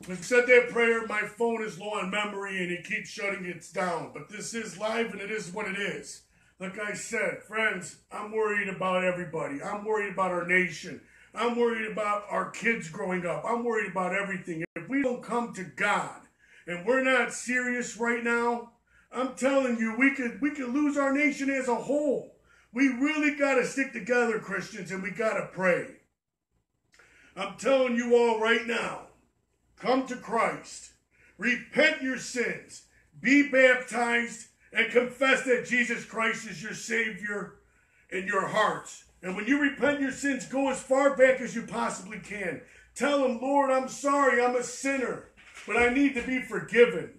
When I said that prayer, my phone is low on memory and it keeps shutting it down. But this is live and it is what it is. Like I said, friends, I'm worried about everybody. I'm worried about our nation. I'm worried about our kids growing up. I'm worried about everything. If we don't come to God and we're not serious right now, I'm telling you, we could lose our nation as a whole. We really got to stick together, Christians, and we got to pray. I'm telling you all right now, come to Christ, repent your sins, be baptized, and confess that Jesus Christ is your Savior in your hearts. And when you repent your sins, go as far back as you possibly can. Tell him, Lord, I'm sorry, I'm a sinner, but I need to be forgiven.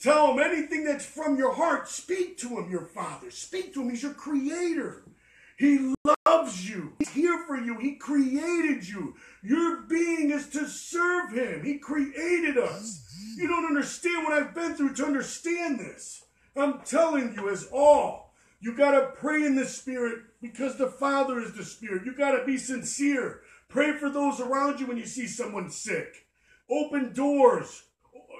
Tell him anything that's from your heart. Speak to him, your Father. Speak to him. He's your creator. He loves you. He's here for you. He created you. Your being is to serve him. He created us. You don't understand what I've been through to understand this. I'm telling you, as all, you got to pray in the Spirit because the Father is the Spirit. You got to be sincere. Pray for those around you when you see someone sick. Open doors.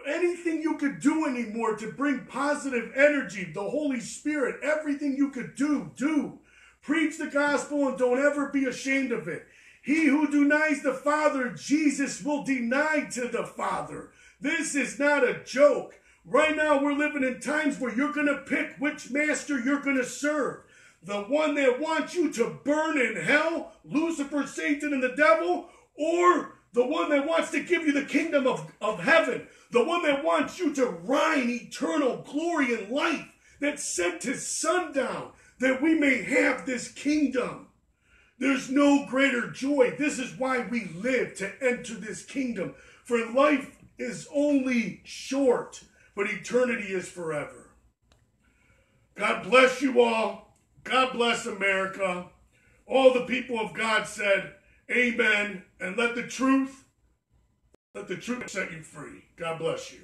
Anything you could do anymore to bring positive energy, the Holy Spirit, everything you could do. Preach the gospel and don't ever be ashamed of it. He who denies the Father, Jesus will deny to the Father. This is not a joke. Right now we're living in times where you're going to pick which master you're going to serve. The one that wants you to burn in hell, Lucifer, Satan, and the devil, or the one that wants to give you the kingdom of heaven. The one that wants you to reign eternal glory and life, that sent his son down, that we may have this kingdom. There's no greater joy. This is why we live, to enter this kingdom. For life is only short, but eternity is forever. God bless you all. God bless America. All the people of God said, amen. And let the truth set you free. God bless you.